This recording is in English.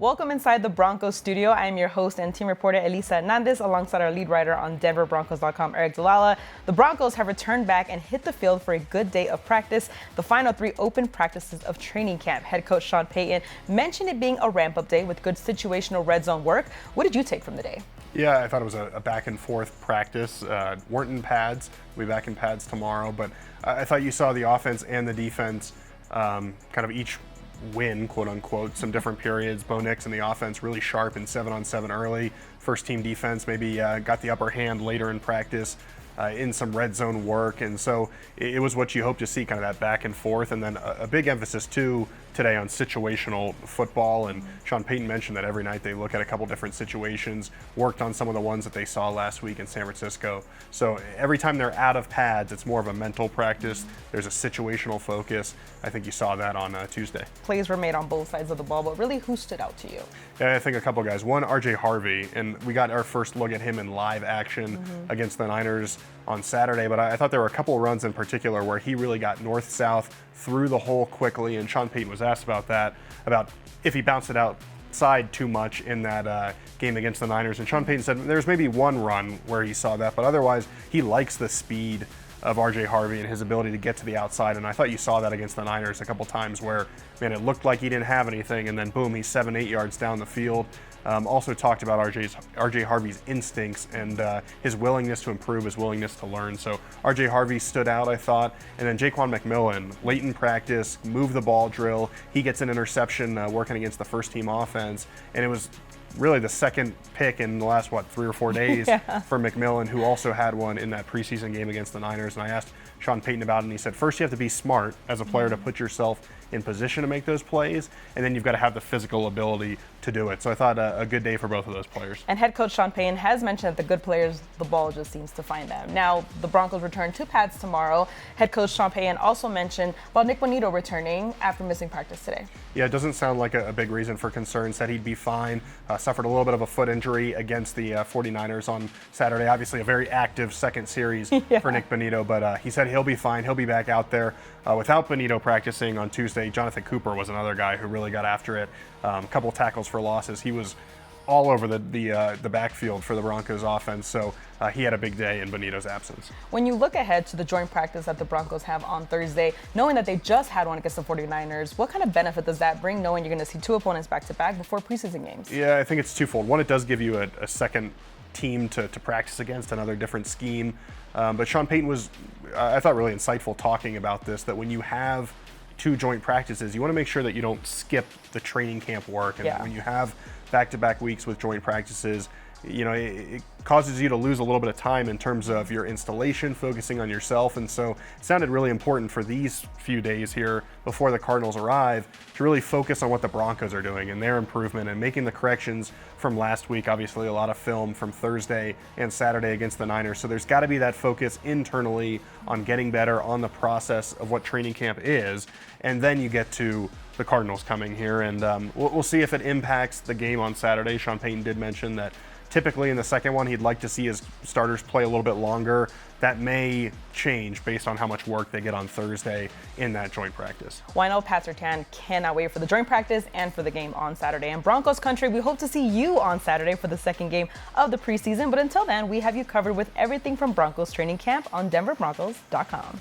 Welcome inside the Broncos studio. I am your host and team reporter, Elisa Hernandez, alongside our lead writer on DenverBroncos.com, Aric DiLalla. The Broncos have returned back and hit the field for a good day of practice, the final 3 open practices of training camp. Head coach Sean Payton mentioned it being a ramp-up day with good situational red zone work. What did you take from the day? Yeah, I thought it was a back-and-forth practice. Weren't in pads. We'll be back in pads tomorrow. But I thought you saw the offense and the defense kind of each win, quote-unquote, some different periods. Bo Nix and the offense really sharp in 7-on-7 early. First-team defense maybe got the upper hand later in practice in some red zone work. And so it was what you hope to see, kind of that back and forth. And then a big emphasis, too, today on situational football. And Sean Payton mentioned that every night they look at a couple different situations, worked on some of the ones that they saw last week in San Francisco. So every time they're out of pads, it's more of a mental practice. There's a situational focus. I think you saw that on Tuesday. Plays were made on both sides of the ball, but really, who stood out to you? Yeah, I think a couple guys. One, RJ Harvey, and we got our first look at him in live action against the Niners on Saturday, but I thought there were a couple of runs in particular where he really got north-south through the hole quickly, and Sean Payton was asked about that, about if he bounced it outside too much in that game against the Niners, and Sean Payton said there's maybe one run where he saw that, but otherwise he likes the speed of RJ Harvey and his ability to get to the outside, and I thought you saw that against the Niners a couple times where, man, it looked like he didn't have anything, and then boom, he's 7-8 yards down the field. Also talked about RJ Harvey's instincts and his willingness to improve, his willingness to learn. So RJ Harvey stood out, I thought. And then Jaquan McMillan, late in practice, move the ball drill. He gets an interception working against the first-team offense. And it was really the second pick in the last, 3 or 4 days for McMillan, who also had one in that preseason game against the Niners. And I asked Sean Payton about it, and he said, first you have to be smart as a player to put yourself in position to make those plays, and then you've got to have the physical ability to do it. So I thought a good day for both of those players. And head coach Sean Payton has mentioned that the good players, the ball just seems to find them. Now, the Broncos return to pads tomorrow. Head coach Sean Payton also mentioned about Nik Bonitto returning after missing practice today. Yeah, it doesn't sound like a big reason for concern. Said he'd be fine. Suffered a little bit of a foot injury against the 49ers on Saturday. Obviously a very active second series for Nik Bonitto, but he said he'll be fine. He'll be back out there. Without Bonitto practicing on Tuesday, Jonathon Cooper was another guy who really got after it. A couple tackles for losses. He was all over the backfield for the Broncos offense, so he had a big day in Bonitto's absence. When you look ahead to the joint practice that the Broncos have on Thursday, knowing that they just had one against the 49ers, what kind of benefit does that bring, knowing you're going to see 2 opponents back-to-back before preseason games? Yeah, I think it's twofold. One, it does give you a second team to practice against, another different scheme. But Sean Payton was, I thought, really insightful talking about this, that when you have 2 joint practices, you want to make sure that you don't skip the training camp work. And when you have back-to-back weeks with joint practices, you know, it causes you to lose a little bit of time in terms of your installation, focusing on yourself. And so it sounded really important for these few days here before the Cardinals arrive to really focus on what the Broncos are doing and their improvement and making the corrections from last week. Obviously, a lot of film from Thursday and Saturday against the Niners. So there's got to be that focus internally on getting better on the process of what training camp is. And then you get to the Cardinals coming here. And we'll see if it impacts the game on Saturday. Sean Payton did mention that typically in the second one, he'd like to see his starters play a little bit longer. That may change based on how much work they get on Thursday in that joint practice. Well, I know Pat Surtain cannot wait for the joint practice and for the game on Saturday. In Broncos country, we hope to see you on Saturday for the second game of the preseason. But until then, we have you covered with everything from Broncos Training Camp on DenverBroncos.com.